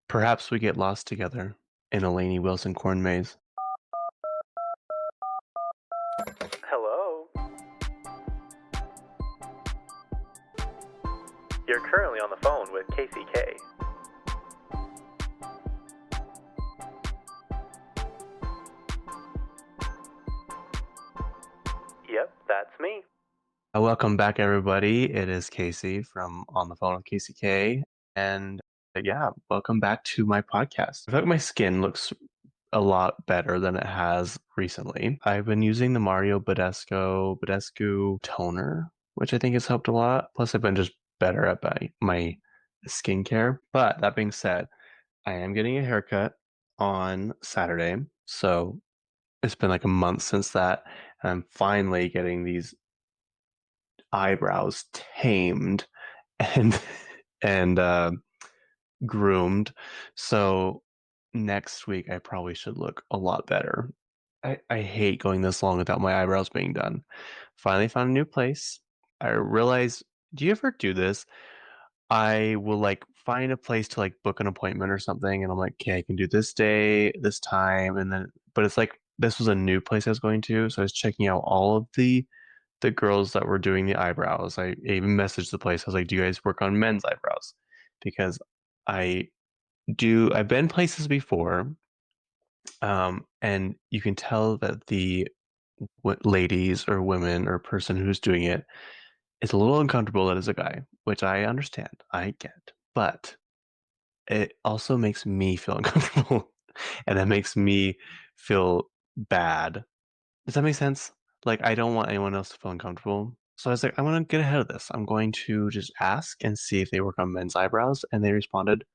Perhaps we get lost together in a Lainey Wilson corn maze. Hello? You're currently on the phone with Kacey K. Yep, that's me. Welcome back, everybody. It is Casey from On the Phone with Casey K. And yeah, welcome back to my podcast. I feel like my skin looks a lot better than it has recently. I've been using the Mario Badescu toner, which I think has helped a lot. Plus, I've been just better at my skincare. But that being said, I am getting a haircut on Saturday. So it's been like a month since that. And I'm finally getting these eyebrows tamed and and groomed. So next week I probably should look a lot better. I hate going this long without my eyebrows being done. Finally found a new place. I realized, do you ever do this? I will like find a place to like book an appointment or something, and I'm like, okay, I can do this day, this time, and then but it's like this was a new place I was going to, so I was checking out all of the girls that were doing the eyebrows. I even messaged the place. I was like, "Do you guys work on men's eyebrows?" Because I I've been places before, and you can tell that the ladies or women or person who's doing it is a little uncomfortable that is a guy, which I understand. I get, but it also makes me feel uncomfortable, and that makes me feel bad. Does that make sense? Like, I don't want anyone else to feel uncomfortable. So I was like, I'm gonna get ahead of this. I'm going to just ask and see if they work on men's eyebrows. And they responded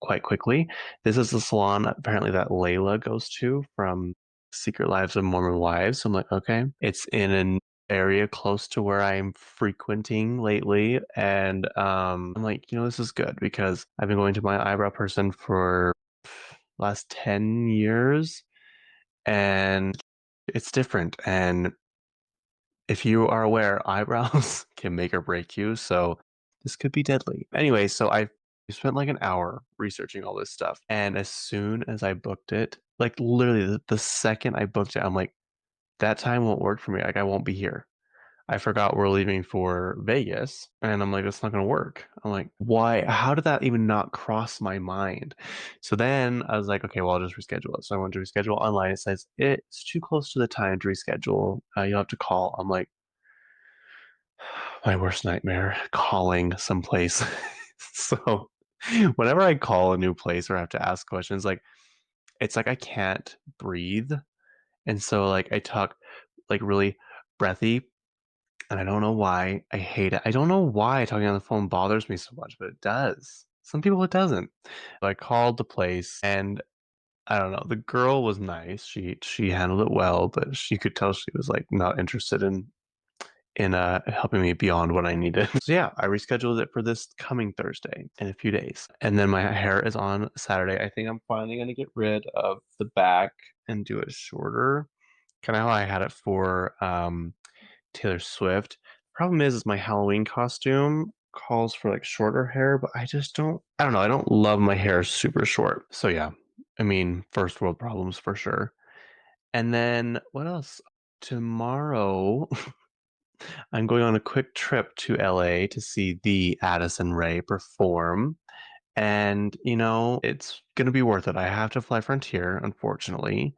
quite quickly. This is the salon apparently that Layla goes to from Secret Lives of Mormon Wives. So I'm like, okay. It's in an area close to where I'm frequenting lately. And I'm like, this is good because I've been going to my eyebrow person for last 10 years and it's different. And if you are aware, eyebrows can make or break you, so this could be deadly. Anyway, so I spent like an hour researching all this stuff, and as soon as I booked it, like literally the second I booked it, I'm like, that time won't work for me. Like I won't be here. I forgot we're leaving for Vegas, and I'm like, that's not gonna work. I'm like, why? How did that even not cross my mind? So then I was like, okay, well, I'll just reschedule it. So I went to reschedule online. It says it's too close to the time to reschedule. You'll have to call. I'm like, my worst nightmare, calling someplace. So whenever I call a new place or have to ask questions, like it's like I can't breathe. And so like I talk like really breathy and I don't know why. I hate it. I don't know why talking on the phone bothers me so much, but it does. Some people it doesn't. I called the place and I don't know. The girl was nice. She handled it well, but she could tell she was like not interested in helping me beyond what I needed. So yeah, I rescheduled it for this coming Thursday in a few days. And then my hair is on Saturday. I think I'm finally gonna get rid of the back and do it shorter. Kind of how I had it for Taylor Swift. Problem is my Halloween costume calls for like shorter hair, but I don't know, I don't love my hair super short. So yeah, I mean, first world problems for sure. And then what else? Tomorrow I'm going on a quick trip to LA to see the Addison Rae perform. And, it's going to be worth it. I have to fly Frontier, unfortunately.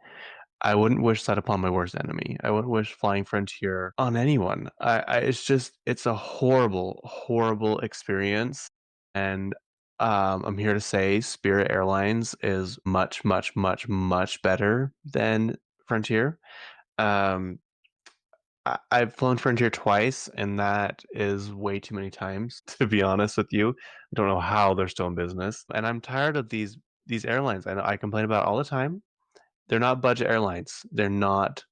I wouldn't wish that upon my worst enemy. I wouldn't wish flying Frontier on anyone. It's a horrible, horrible experience. And I'm here to say Spirit Airlines is much, much, much, much better than Frontier. Um, I've flown Frontier twice, and that is way too many times, to be honest with you. I don't know how they're still in business, and I'm tired of these airlines. I know I complain about it all the time. They're not budget airlines. They're not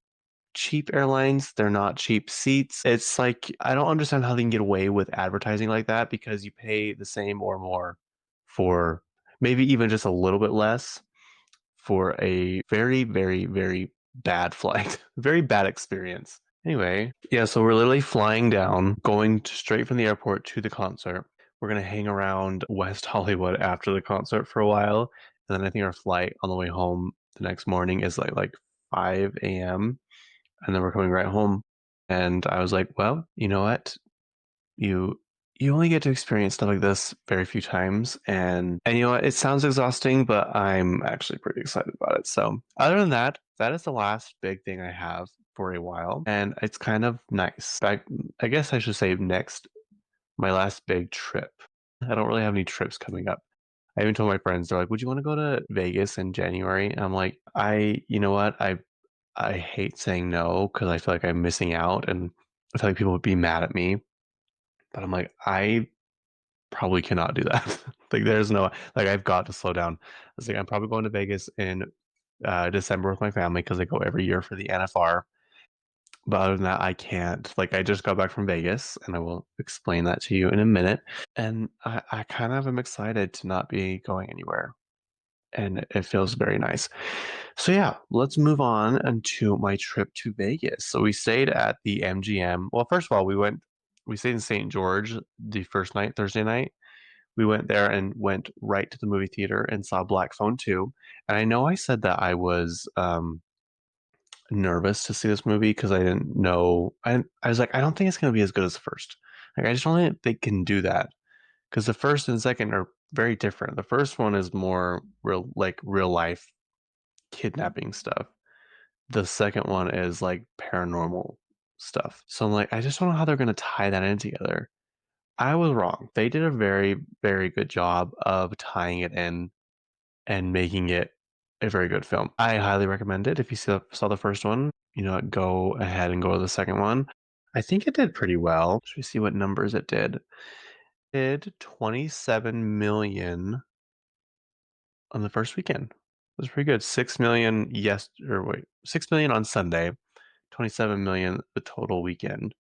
cheap airlines. They're not cheap seats. It's like I don't understand how they can get away with advertising like that because you pay the same or more for maybe even just a little bit less for a very, very, very bad flight, very bad experience. Anyway, yeah, so we're literally flying down, going straight from the airport to the concert. we're gonna hang around West Hollywood after the concert for a while, and then I think our flight on the way home the next morning is like 5 a.m., and then we're coming right home. And I was like, "Well, you know what? You you only get to experience stuff like this very few times, and you know what? It sounds exhausting, but I'm actually pretty excited about it." So, other than that, that is the last big thing I have for a while, and it's kind of nice. I guess I should say next my last big trip. I don't really have any trips coming up. I even told my friends, they're like, "Would you wanna go to Vegas in January?" And I'm like, you know what? I hate saying no because I feel like I'm missing out, and I feel like people would be mad at me, but I'm like, I probably cannot do that. Like, there's no like, I've got to slow down. I was like, I'm probably going to Vegas in, December with my family because I go every year for the NFR, but other than that, I can't. Like, I just got back from Vegas, and I will explain that to you in a minute, and I kind of am excited to not be going anywhere, and it feels very nice. So yeah, let's move on into my trip to Vegas. So we stayed at the MGM. Well, first of all, we stayed in St. George the first night, Thursday night. We went there and went right to the movie theater and saw Black Phone 2. And I know I said that I was nervous to see this movie because I didn't know. I was like, I don't think it's going to be as good as the first. Like, I just don't think they can do that because the first and second are very different. The first one is more real, like real life kidnapping stuff. The second one is like paranormal stuff. So I'm like, I just don't know how they're going to tie that in together. I was wrong. They did a very, very good job of tying it in and making it a very good film. I highly recommend it. If you saw the first one, you know, go ahead and go to the second one. I think it did pretty well. Should we see what numbers it did? It did 27 million on the first weekend. It was pretty good. 6 million, yes, or wait, 6 million on Sunday, 27 million the total weekend.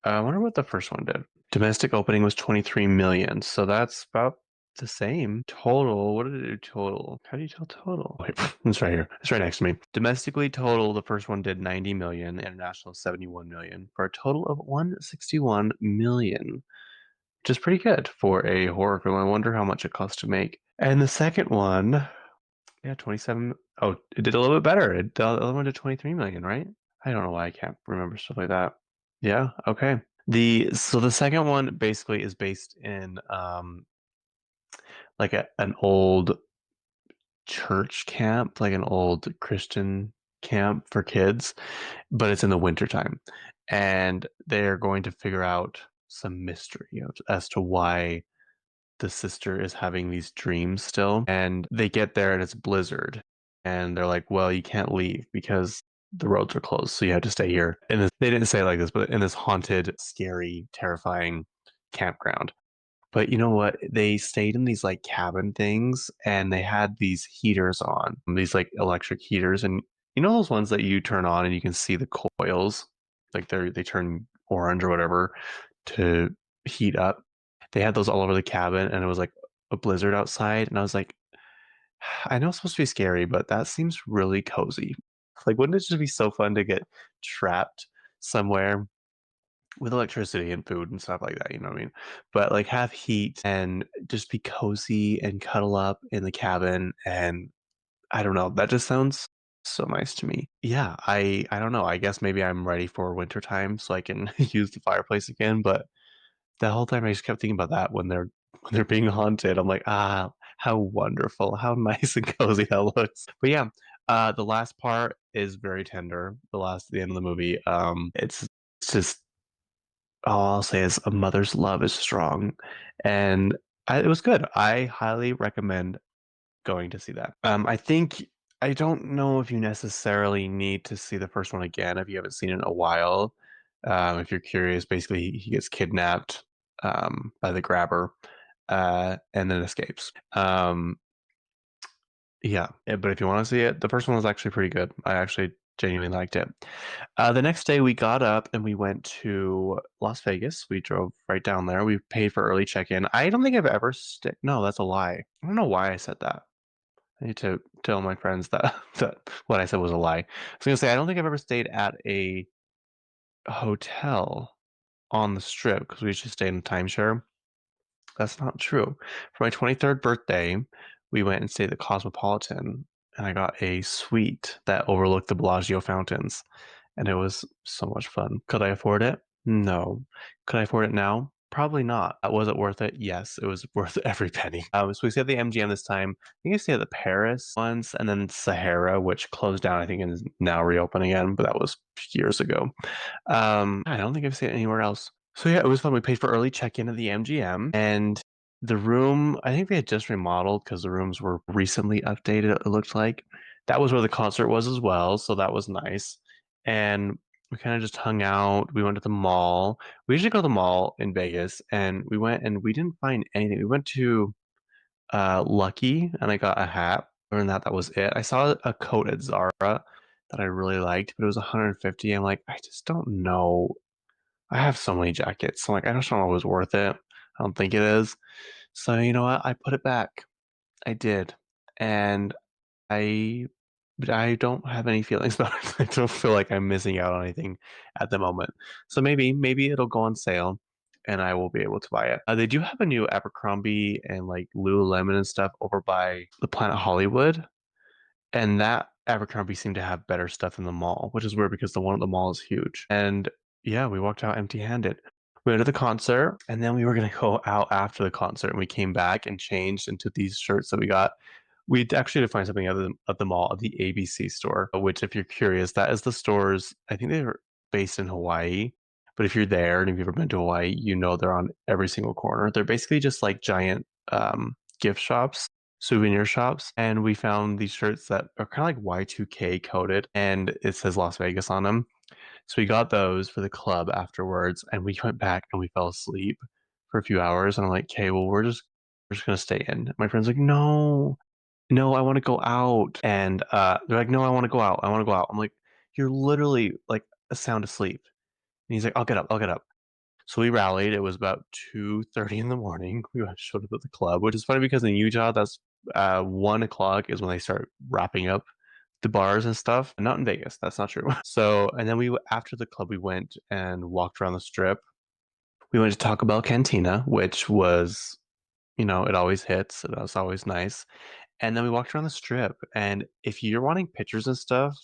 I wonder what the first one did. Domestic opening was 23 million, so that's about the same. Total, what did it do total? How do you tell total? Wait, it's right here. It's right next to me. Domestically total, the first one did 90 million, international 71 million, for a total of 161 million, which is pretty good for a horror film. I wonder how much it cost to make. And the second one, yeah, 27. Oh, it did a little bit better. The other one did 23 million, right? I don't know why I can't remember stuff like that. Yeah, okay. The second one basically is based in like an old church camp, like an old Christian camp for kids, but it's in the wintertime. And they're going to figure out some mystery as to why the sister is having these dreams still. And they get there and it's blizzard. And they're like, well, you can't leave because the roads are closed. So you have to stay here. And they didn't say it like this, but in this haunted, scary, terrifying campground. But you know what? They stayed in these like cabin things and they had these heaters on, these like electric heaters. And you know those ones that you turn on and you can see the coils, like they turn orange or whatever to heat up. They had those all over the cabin and it was like a blizzard outside. And I was like, I know it's supposed to be scary, but that seems really cozy. Like, wouldn't it just be so fun to get trapped somewhere with electricity and food and stuff like that, you know what I mean? But like have heat and just be cozy and cuddle up in the cabin and I don't know, that just sounds so nice to me. Yeah, I don't know. I guess maybe I'm ready for winter time so I can use the fireplace again, but the whole time I just kept thinking about that when they're being haunted. I'm like, ah, how wonderful, how nice and cozy that looks. But yeah, the last part is very tender. The end of the movie. It's just all I'll say is a mother's love is strong, and it was good. I highly recommend going to see that. I think I don't know if you necessarily need to see the first one again if you haven't seen it in a while. If you're curious, basically he gets kidnapped by the grabber and then escapes. But if you want to see it, the first one was actually pretty good. I actually genuinely liked it. The next day, we got up and we went to Las Vegas. We drove right down there. We paid for early check-in. I don't think I've ever stayed. No, that's a lie. I don't know why I said that. I need to tell my friends that that what I said was a lie. I was gonna say I don't think I've ever stayed at a hotel on the strip because we just stayed in timeshare. That's not true. For my 23rd birthday, we went and stayed at the Cosmopolitan, and I got a suite that overlooked the Bellagio fountains, and it was so much fun. Could I afford it? No. Could I afford it now? Probably not. Was it worth it? Yes, it was worth every penny. So we stayed at the MGM this time. I think I stayed at the Paris once, and then Sahara, which closed down, I think, and is now reopened again, but that was years ago. I don't think I've stayed anywhere else. So yeah, it was fun. We paid for early check-in at the MGM, and the room, I think they had just remodeled because the rooms were recently updated, it looked like. That was where the concert was as well, so that was nice. And we kind of just hung out. We went to the mall. We usually go to the mall in Vegas, and we went and we didn't find anything. We went to Lucky, and I got a hat. Other than that, that was it. I saw a coat at Zara that I really liked, but it was 150. I'm like, I just don't know. I have so many jackets. So I'm like, I just don't know if it was worth it. I don't think it is. So you know what? I put it back. I did. And I but I don't have any feelings about it. I don't feel like I'm missing out on anything at the moment. So maybe it'll go on sale and I will be able to buy it. They do have a new Abercrombie and like Lululemon and stuff over by the Planet Hollywood. And that Abercrombie seemed to have better stuff in the mall, which is weird because the one at the mall is huge. And yeah, we walked out empty-handed. We went to the concert, and then we were gonna go out after the concert, and we came back and changed into these shirts that we got. We actually did find something other than at the mall, at the ABC store, which, if you're curious, that is the stores. I think they're based in Hawaii, but if you're there and if you've ever been to Hawaii, you know they're on every single corner. They're basically just like giant gift shops, souvenir shops, and we found these shirts that are kind of like Y2K coded, and it says Las Vegas on them. So we got those for the club afterwards, and we went back and we fell asleep for a few hours. And I'm like, okay, well, we're just gonna stay in. My friend's like, no, no, I want to go out, and they're like, no, I want to go out. I want to go out. I'm like, you're literally like a sound asleep. And he's like, I'll get up. I'll get up. So we rallied. It was about 2:30 in the morning. We showed up at the club, which is funny because in Utah, that's 1 o'clock is when they start wrapping up the bars and stuff. Not in Vegas. That's not true. So, and then after the club, we went and walked around the strip. We went to Taco Bell Cantina, which was, it always hits. It was always nice. And then we walked around the strip. And if you're wanting pictures and stuff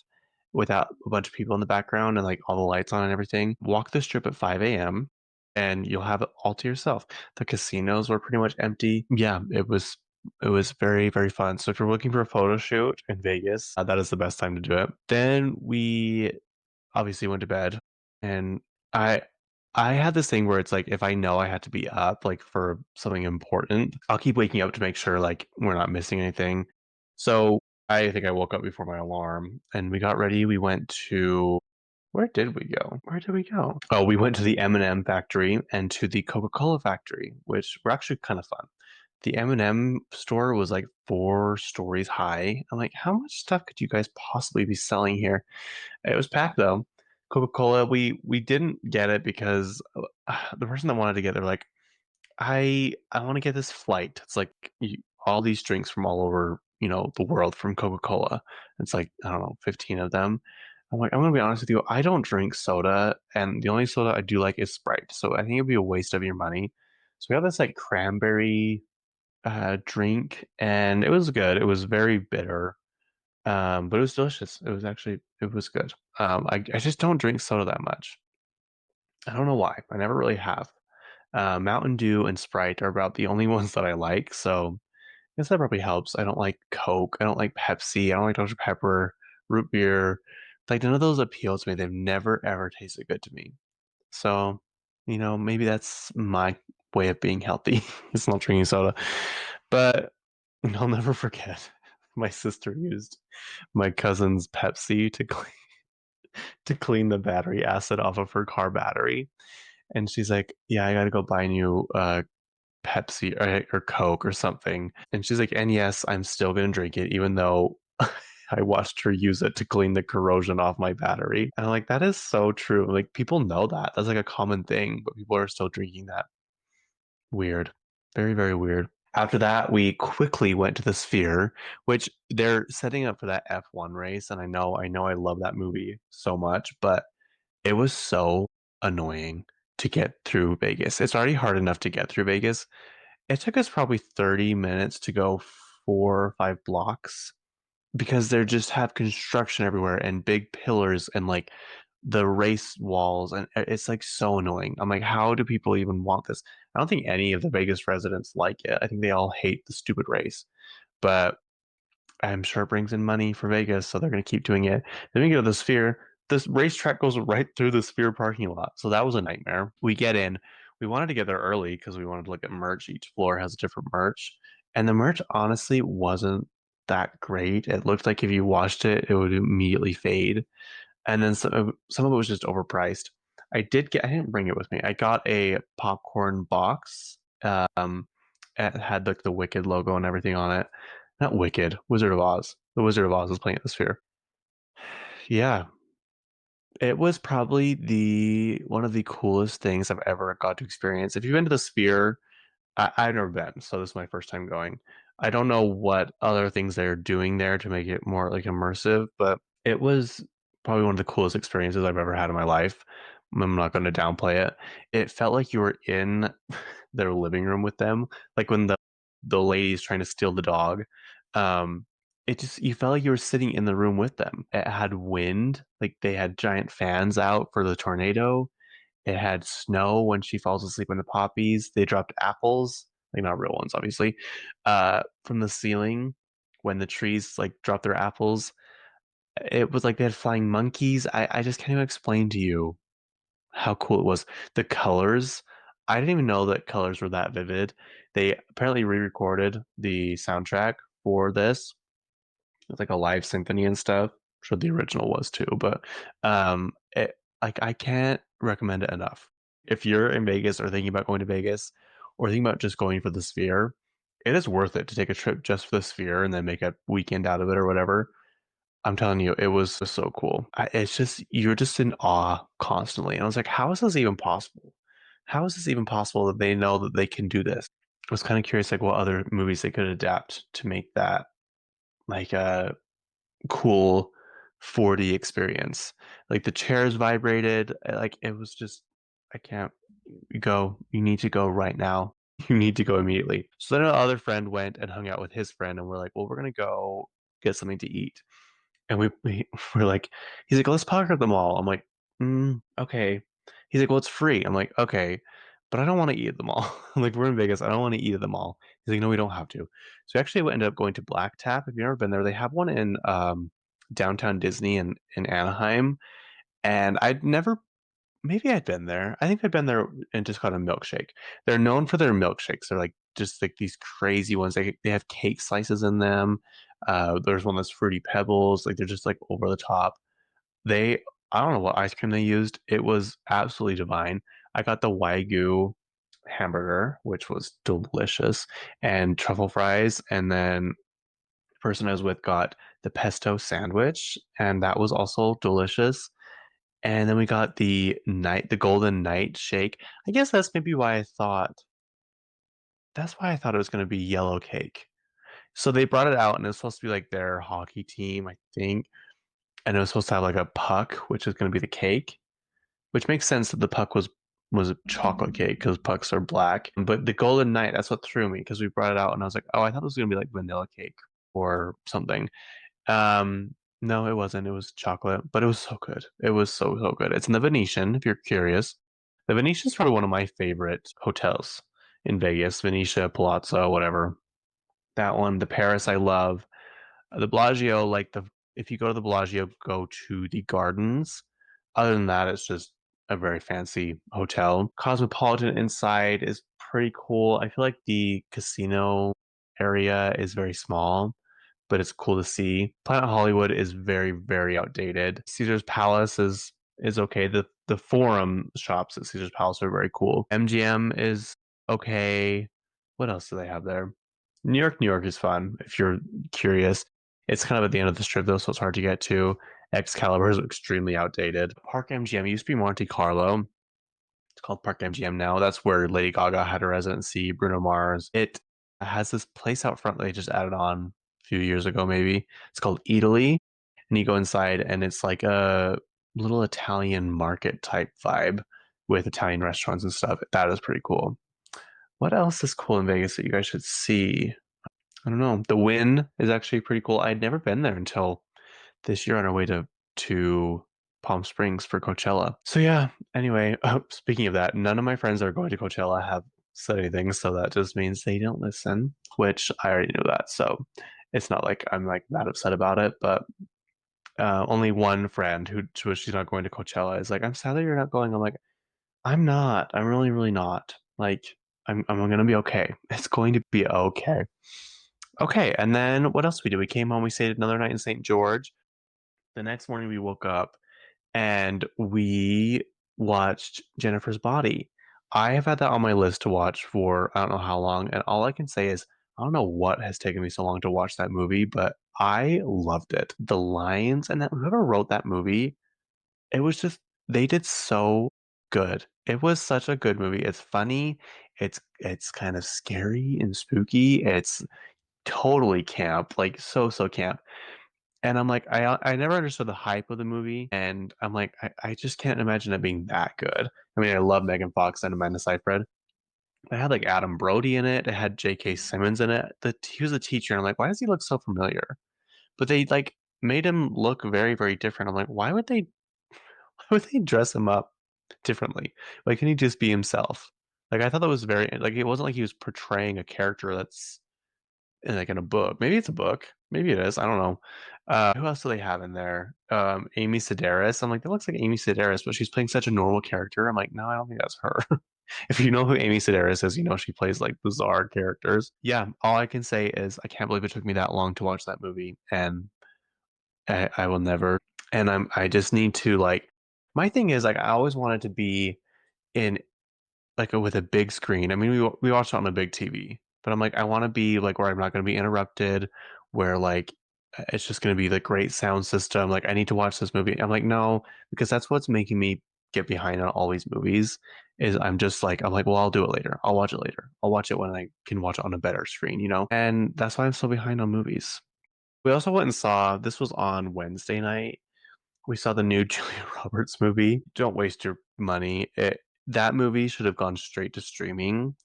without a bunch of people in the background and like all the lights on and everything, walk the strip at 5 a.m. and you'll have it all to yourself. The casinos were pretty much empty. Yeah, it was very, very fun. So if you're looking for a photo shoot in Vegas, that is the best time to do it. Then we obviously went to bed, and I I had this thing where it's like if I know I had to be up like for something important, I'll keep waking up to make sure like we're not missing anything. So I think I woke up before my alarm and we got ready. We went to where did we go? Where did we go? Oh, we went to the M&M factory and to the Coca-Cola factory, which were actually kind of fun. The M&M store was like 4 stories high. I'm like, how much stuff could you guys possibly be selling here? It was packed though. Coca-Cola, we didn't get it because the person that wanted to get it, they're like, I want to get this flight. It's like all these drinks from all over, the world from Coca-Cola. It's like, I don't know, 15 of them. I'm like, I'm gonna be honest with you, I don't drink soda, and the only soda I do like is Sprite. So I think it'd be a waste of your money. So we got this like cranberry drink, and it was good. It was very bitter, but it was delicious. It was good. I just don't drink soda that much. I don't know why. I never really have. Mountain Dew and Sprite are about the only ones that I like, so I guess that probably helps. I don't like Coke. I don't like Pepsi. I don't like Dr. Pepper, root beer. Like none of those appeal to me. They've never ever tasted good to me. So, maybe that's my way of being healthy. It's not drinking soda. But I'll never forget. My sister used my cousin's Pepsi to clean the battery acid off of her car battery. And she's like, "Yeah, I gotta go buy a new Pepsi or Coke or something." And she's like, "And yes, I'm still gonna drink it, even though I watched her use it to clean the corrosion off my battery." And I'm like, that is so true. Like people know that. That's like a common thing, but people are still drinking that. Weird. Very, very weird. After that, we quickly went to the Sphere, which they're setting up for that F1 race. And I know I love that movie so much, but it was so annoying to get through Vegas. It's already hard enough to get through Vegas. It took us probably 30 minutes to go 4 or 5 blocks because they just have construction everywhere and big pillars and like the race walls, and it's like so annoying. I'm like, how do people even want this? I don't think any of the Vegas residents like it. I think they all hate the stupid race, but I'm sure it brings in money for Vegas, so they're going to keep doing it. Then we go to the Sphere. This racetrack goes right through the Sphere parking lot, so that was a nightmare. We get in. We wanted to get there early because we wanted to look at merch. Each floor has a different merch, and the merch honestly wasn't that great. It looked like if you washed it, it would immediately fade, and then some of it was just overpriced. I didn't bring it with me. I got a popcorn box. It had like the Wicked logo and everything on it. Not Wicked, Wizard of Oz. The Wizard of Oz was playing at the Sphere. Yeah, it was probably the one of the coolest things I've ever got to experience. If you've been to the Sphere, I've never been, so this is my first time going. I don't know what other things they're doing there to make it more like immersive, but it was probably one of the coolest experiences I've ever had in my life. I'm not going to downplay it. It felt like you were in their living room with them, like when the lady's trying to steal the dog. Um, it just you felt like you were sitting in the room with them. It had wind, like they had giant fans out for the tornado. It had snow when she falls asleep in the poppies. They dropped apples, like not real ones, obviously, from the ceiling when the trees like dropped their apples. It was like they had flying monkeys. I just can't even explain to you how cool it was. The colors, I didn't even know that colors were that vivid. They apparently re-recorded the soundtrack for this. It's like a live symphony and stuff. I'm sure the original was too, but it like I can't recommend it enough. If you're in Vegas or thinking about going to Vegas or thinking about just going for the Sphere, it is worth it to take a trip just for the Sphere and then make a weekend out of it or whatever. I'm telling you, it was so cool. It's just you're just in awe constantly. And I was like, how is this even possible? How is this even possible that they know that they can do this? I was kind of curious, like what other movies they could adapt to make that like a cool 4D experience. Like the chairs vibrated, like it was just I can't go. You need to go right now. You need to go immediately. So then our other friend went and hung out with his friend, and we're like, well, we're gonna go get something to eat. And we're like, he's like, let's park at the mall. I'm like, okay. He's like, well, it's free. I'm like, okay, but I don't want to eat at the mall. Like, we're in Vegas. I don't want to eat at the mall. He's like, no, we don't have to. So we actually ended up going to Black Tap. If you've never been there, they have one in downtown Disney in Anaheim. And I'd never, maybe I'd been there. I think I'd been there and just got a milkshake. They're known for their milkshakes. They're like just like these crazy ones. They have cake slices in them. There's one that's fruity pebbles. Like they're just like over the top. They I don't know what ice cream they used. It was absolutely divine. I got the Wagyu hamburger, which was delicious, and truffle fries, and then the person I was with got the pesto sandwich, and that was also delicious. And then we got the golden night shake. I guess that's why I thought it was going to be yellow cake. So they brought it out and it was supposed to be like their hockey team, I think. And it was supposed to have like a puck, which is going to be the cake, which makes sense that the puck was a chocolate cake because pucks are black. But the golden night, that's what threw me because we brought it out and I was like, oh, I thought it was going to be like vanilla cake or something. No, it wasn't. It was chocolate, but it was so good. It was so good. It's in the Venetian, if you're curious. The Venetian is probably one of my favorite hotels in Vegas. Venetia, Palazzo, whatever. That one. The Paris I love. The Bellagio, like the if you go to the Bellagio, go to the gardens. Other than that, it's just a very fancy hotel. Cosmopolitan inside is pretty cool. I feel like the casino area is very small, but it's cool to see. Planet Hollywood is very outdated. Caesar's Palace is okay. The Forum shops at Caesar's Palace are very cool. MGM is okay. What else do they have there? New York is fun if you're curious. It's kind of at the end of the strip though, so it's hard to get to. Excalibur is extremely outdated. Park MGM used to be Monte Carlo. It's called Park MGM now. That's where Lady Gaga had her residency, Bruno Mars. It has this place out front that they just added on a few years ago, maybe. It's called Italy. And you go inside and it's like a little Italian market type vibe with Italian restaurants and stuff. That is pretty cool. What else is cool in Vegas that you guys should see? I don't know. The Wynn is actually pretty cool. I'd never been there until this year on our way to Palm Springs for Coachella. So yeah, anyway, speaking of that, none of my friends that are going to Coachella have said anything, so that just means they don't listen, which I already knew that. So it's not like I'm like that upset about it, but only one friend who she's not going to Coachella is like, I'm sad that you're not going. I'm like, I'm not. I'm really, really not. Like, I'm gonna be okay. It's going to be okay. Okay, and then what else we did? We came home, we stayed another night in St. George. The next morning we woke up and we watched Jennifer's Body. I have had that on my list to watch for I don't know how long, and all I can say is I don't know what has taken me so long to watch that movie, but I loved it. The lines and that whoever wrote that movie, it was just they did so good. It was such a good movie. It's funny, it's kind of scary and spooky. It's totally camp, like so camp. And I'm like, I never understood the hype of the movie, and I'm like, I just can't imagine it being that good. I mean, I love Megan Fox and Amanda Seyfried. It had like Adam Brody in it. It had J.K. Simmons in it. He was a teacher, and I'm like, why does he look so familiar? But they like made him look very, very different. I'm like, why would they dress him up differently? Why can't he just be himself? Like I thought that was very like it wasn't like he was portraying a character that's like in a book. Maybe it's a book. Maybe it is. I don't know. Who else do they have in there? Amy Sedaris. I'm like, that looks like Amy Sedaris, but she's playing such a normal character. I'm like, no, I don't think that's her. If you know who Amy Sedaris is, you know she plays like bizarre characters. Yeah, all I can say is I can't believe it took me that long to watch that movie, and I will never. And I just need to like. My thing is like I always wanted to be in like with a big screen. I mean, we watched it on a big TV, but I'm like, I want to be like where I'm not going to be interrupted, where like it's just going to be the great sound system. Like, I need to watch this movie. I'm like, no, because that's what's making me get behind on all these movies. Is I'm just like, I'm like, well, I'll do it later. I'll watch it later. I'll watch it when I can watch it on a better screen, you know? And that's why I'm so behind on movies. We also went and saw, this was on Wednesday night. We saw the new Julia Roberts movie. Don't waste your money. That movie should have gone straight to streaming,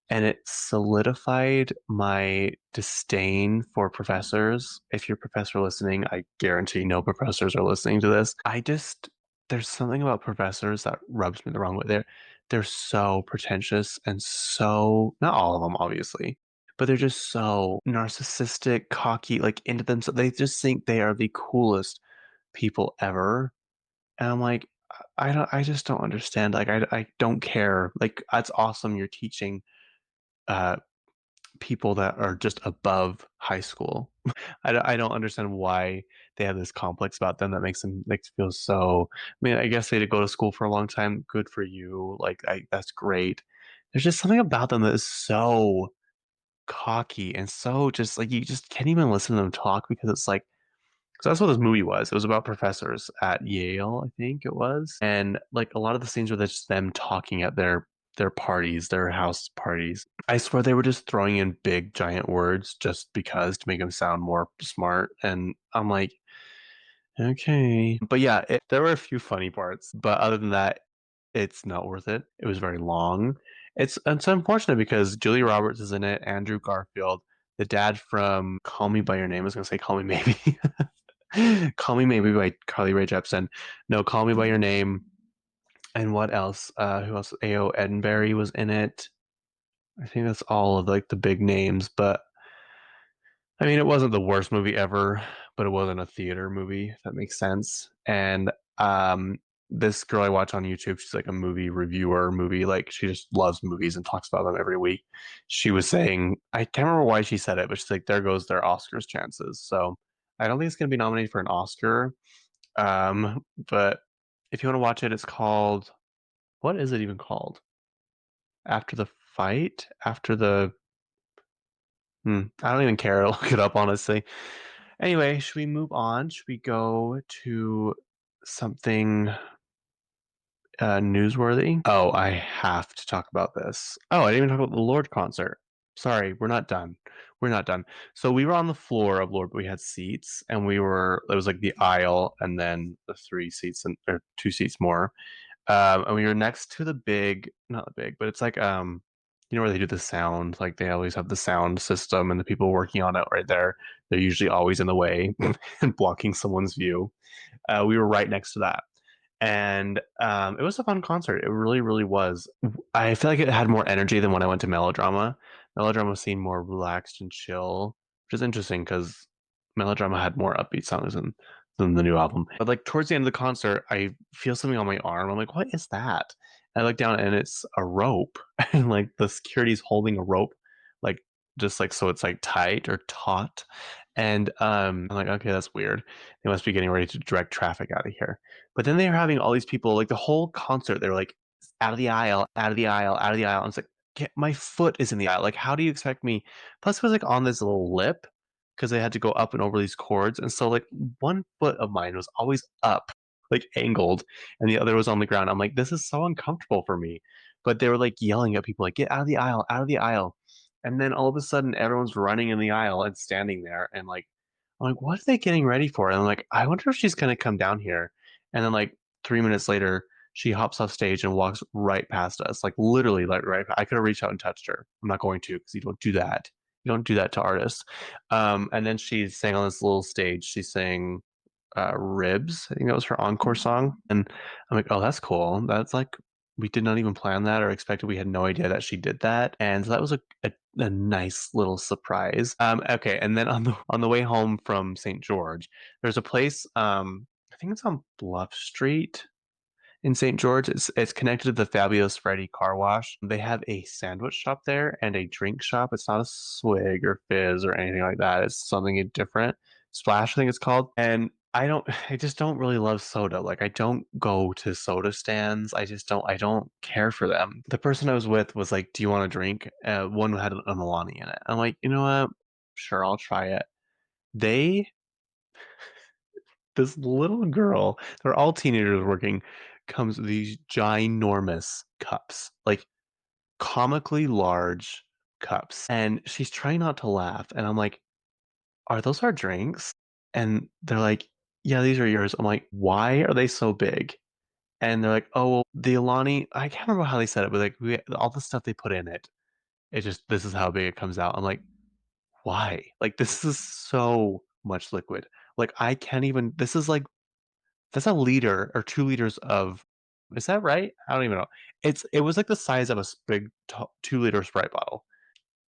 and it solidified my disdain for professors. If you're a professor listening, I guarantee no professors are listening to this. There's something about professors that rubs me the wrong way. They're so pretentious and so, not all of them, obviously, but they're just so narcissistic, cocky, like into themselves. They just think they are the coolest people ever. And I'm like, I just don't understand. Like, I don't care. Like, that's awesome. You're teaching uh, people that are just above high school. I don't understand why they have this complex about them that makes them like feel so. I mean, I guess they did go to school for a long time. Good for you. Like, that's great. There's just something about them that is so cocky and so just like you just can't even listen to them talk because it's like so that's what this movie was. It was about professors at Yale, I think it was. And like a lot of the scenes were just them talking at their parties, their house parties. I swear they were just throwing in big giant words just because to make them sound more smart. And I'm like, okay. But yeah, there were a few funny parts, but other than that, it's not worth it. It was very long. It's unfortunate because Julia Roberts is in it, Andrew Garfield, the dad from Call Me by Your Name. I was gonna say Call Me Maybe. Call Me Maybe by Carly Rae Jepsen. No, Call Me by Your Name. And what else? Who else? A.O. Edenberry was in it. I think that's all of like the big names, but I mean, it wasn't the worst movie ever, but it wasn't a theater movie, if that makes sense. And um, this girl I watch on YouTube, she's like a movie reviewer, like she just loves movies and talks about them every week. She was saying, I can't remember why she said it, but she's like, there goes their Oscars chances. So I don't think it's going to be nominated for an Oscar. But if you want to watch it, it's called, what is it even called? After the fight? I don't even care to look it up, honestly. Anyway, should we move on? Should we go to something newsworthy? Oh, I have to talk about this. Oh, I didn't even talk about the Lorde concert. Sorry, we're not done. We're not done. So we were on the floor of Lorde, but we had seats, and it was like the aisle, and then the three seats or two seats more. And we were next to the big, not the big, but it's like you know where they do the sound, like they always have the sound system and the people working on it right there. They're usually always in the way and blocking someone's view. We were right next to that. And it was a fun concert. It really, really was. I feel like it had more energy than when I went to Melodrama. Melodrama seemed more relaxed and chill, which is interesting because Melodrama had more upbeat songs than the new album. But like towards the end of the concert, I feel something on my arm. I'm like, what is that? I look down and it's a rope, and like the security's holding a rope, like just like so it's like tight or taut. And I'm like, okay, that's weird. They must be getting ready to direct traffic out of here. But then they were having all these people, like the whole concert, they were like, out of the aisle, out of the aisle, out of the aisle. And it's like, my foot is in the aisle. Like, how do you expect me? Plus, it was like on this little lip because they had to go up and over these cords. And so, like, one foot of mine was always up, like angled, and the other was on the ground. I'm like, this is so uncomfortable for me. But they were like yelling at people, like, get out of the aisle, out of the aisle. And then all of a sudden, everyone's running in the aisle and standing there. And like, I'm like, what are they getting ready for? And I'm like, I wonder if she's going to come down here. And then like 3 minutes later, she hops off stage and walks right past us, like literally, like right. I could have reached out and touched her. I'm not going to because you don't do that. You don't do that to artists. And then she sang on this little stage. She sang Ribs. I think that was her encore song. And I'm like, oh, that's cool. That's like, we did not even plan that or expect it. We had no idea that she did that. And so that was a nice little surprise. Okay. And then on the way home from St. George, there's a place, I think it's on Bluff Street in St. George. It's connected to the Fabulous Freddy car wash. They have a sandwich shop there and a drink shop. It's not a Swig or Fizz or anything like that. It's something different. Splash, I think it's called. And I just don't really love soda. Like I don't go to soda stands. I don't care for them. The person I was with was like, "Do you want a drink?" One had a Milani in it. I'm like, you know what? Sure, I'll try it. They This little girl, they're all teenagers working, comes with these ginormous cups, like comically large cups. And she's trying not to laugh. And I'm like, are those our drinks? And they're like, yeah, these are yours. I'm like, why are they so big? And they're like, oh, well, the Alani, I can't remember how they said it, but like all the stuff they put in it, this is how big it comes out. I'm like, why? Like, this is so much liquid. Like, I can't even, this is like that's a liter or 2 liters of is that right? I don't even know. It was like the size of a big 2-liter Sprite bottle,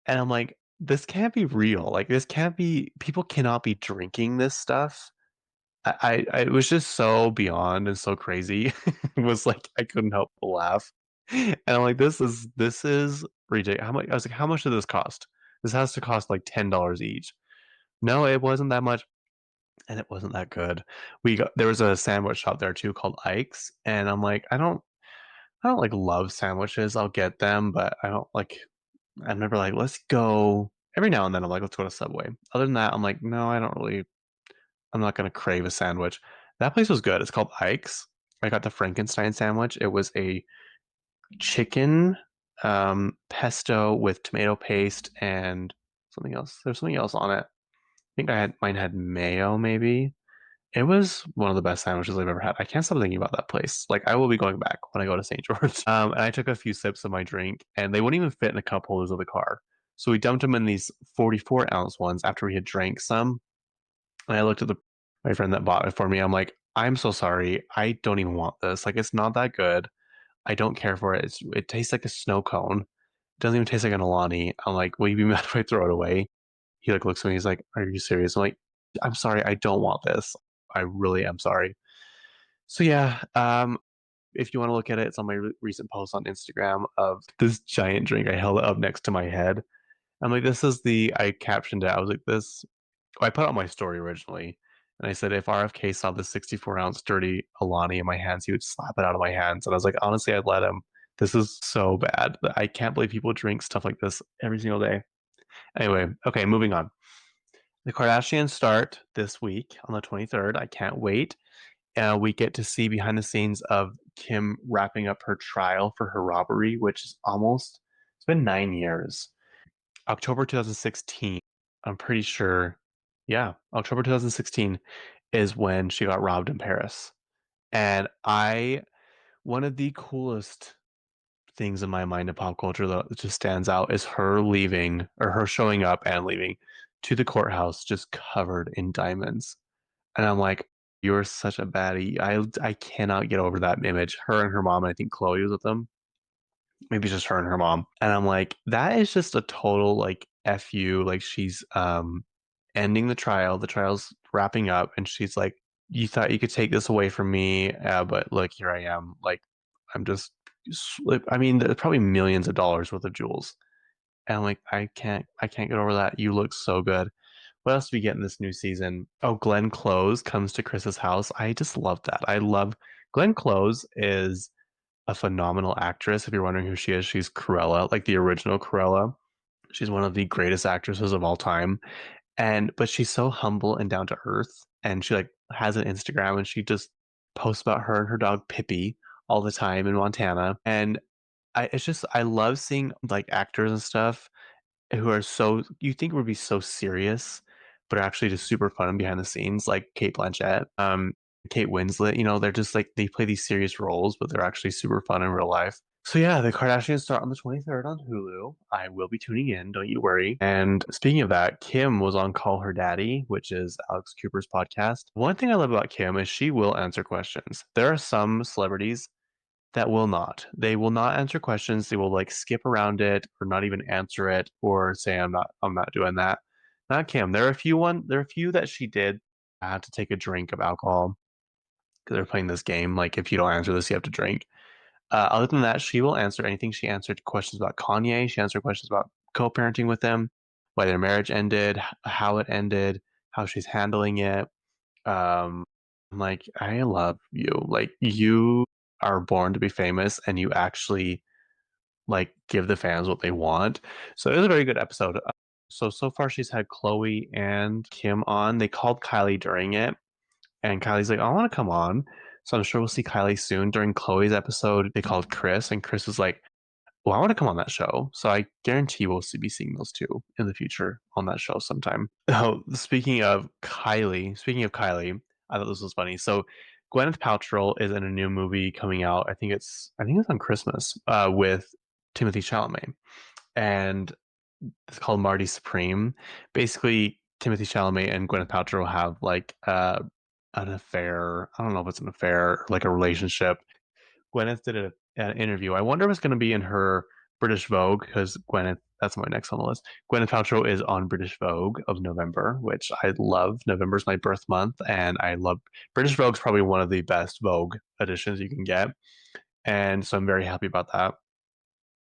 and I'm like, "This can't be real, like, this can't be people cannot be drinking this stuff." It was just so beyond and so crazy. It was like, I couldn't help but laugh, and I'm like, "This is ridiculous." How much I was like, "How much did this cost? This has to cost, like, $10 each." No, it wasn't that much. And it wasn't that good. We got there was a sandwich shop there too called Ike's, and I'm like, I don't like love sandwiches. I'll get them, but I don't like I remember like, let's go every now and then I'm like, let's go to Subway. Other than that, I'm like, no, I'm not gonna crave a sandwich. That place was good. It's called Ike's. I got the Frankenstein sandwich. It was a chicken pesto with tomato paste and something else. There's something else on it. I think I had mine had mayo maybe. It was one of the best sandwiches I've ever had. I can't stop thinking about that place. Like, I will be going back when I go to St. George. And I took a few sips of my drink, and they wouldn't even fit in the cup holders of the car. So we dumped them in these 44-ounce ones after we had drank some. And I looked at my friend that bought it for me. I'm like, I'm so sorry. I don't even want this. Like, it's not that good. I don't care for it. It tastes like a snow cone. It doesn't even taste like an Alani. I'm like, will you be mad if I throw it away? He like looks at me. He's like, "Are you serious?" I'm like, "I'm sorry. I don't want this. I really am sorry." So yeah, if you want to look at it, it's on my recent post on Instagram of this giant drink. I held it up next to my head. I'm like, this is the. I captioned it. I was like, this. I put out my story originally, and I said if RFK saw the 64-ounce dirty Alani in my hands, he would slap it out of my hands. And I was like, honestly, I'd let him. This is so bad. I can't believe people drink stuff like this every single day. Anyway, okay, moving on. The Kardashians start this week on the 23rd. I can't wait. We get to see behind the scenes of Kim wrapping up her trial for her robbery, which is it's been 9 years. October 2016, I'm pretty sure. Yeah, October 2016 is when she got robbed in Paris. And one of the coolest things in my mind of pop culture that just stands out is her leaving or her showing up and leaving to the courthouse just covered in diamonds. And I'm like, you're such a baddie. I cannot get over that image. Her and her mom, and I think Chloe was with them. Maybe just her and her mom. And I'm like, that is just a total like F you. Like she's ending the trial. The trial's wrapping up, and she's like, you thought you could take this away from me, but look, here I am. Like, I'm just, like, I mean, there's probably millions of dollars worth of jewels. And I'm like, I can't get over that. You look so good. What else do we get in this new season? Oh, Glenn Close comes to Chris's house. I just love that. I love Glenn Close is a phenomenal actress. If you're wondering who she is, she's Cruella, like the original Cruella. She's one of the greatest actresses of all time. But she's so humble and down to earth. And she like has an Instagram and she just posts about her and her dog Pippi all the time in Montana. And it's just I love seeing like actors and stuff who are so you think would be so serious, but are actually just super fun behind the scenes, like Kate Blanchett, Kate Winslet. You know, they're just like they play these serious roles, but they're actually super fun in real life. So yeah, the Kardashians start on the 23rd on Hulu. I will be tuning in, don't you worry. And speaking of that, Kim was on Call Her Daddy, which is Alex Cooper's podcast. One thing I love about Kim is she will answer questions. There are some celebrities that will not. They will not answer questions. They will like skip around it or not even answer it or say I'm not doing that. Not Kim. There are a few that she did have to take a drink of alcohol because they're playing this game. Like if you don't answer this, you have to drink. Other than that, she will answer anything. She answered questions about Kanye. She answered questions about co-parenting with him, why their marriage ended, how it ended, how she's handling it. Um, I'm like, I love you. Like you are born to be famous and you actually like give the fans what they want. So it was a very good episode. So far she's had Chloe and Kim on. They called Kylie during it, and Kylie's like, I want to come on. So I'm sure we'll see Kylie soon. During Chloe's episode, they called Chris, and Chris was like, well, I want to come on that show. So I guarantee we'll be seeing those two in the future on that show sometime. Oh, speaking of Kylie, I thought this was funny. So Gwyneth Paltrow is in a new movie coming out. I think it's on Christmas, with Timothy Chalamet. And it's called Marty Supreme. Basically, Timothy Chalamet and Gwyneth Paltrow have like an affair. I don't know if it's an affair, like a relationship. Gwyneth did an interview. I wonder if it's going to be in her British Vogue because Gwyneth. That's my next on the list. Gwyneth Paltrow is on British Vogue of November, which I love. November's my birth month, and I love British Vogue's probably one of the best Vogue editions you can get, and so I'm very happy about that.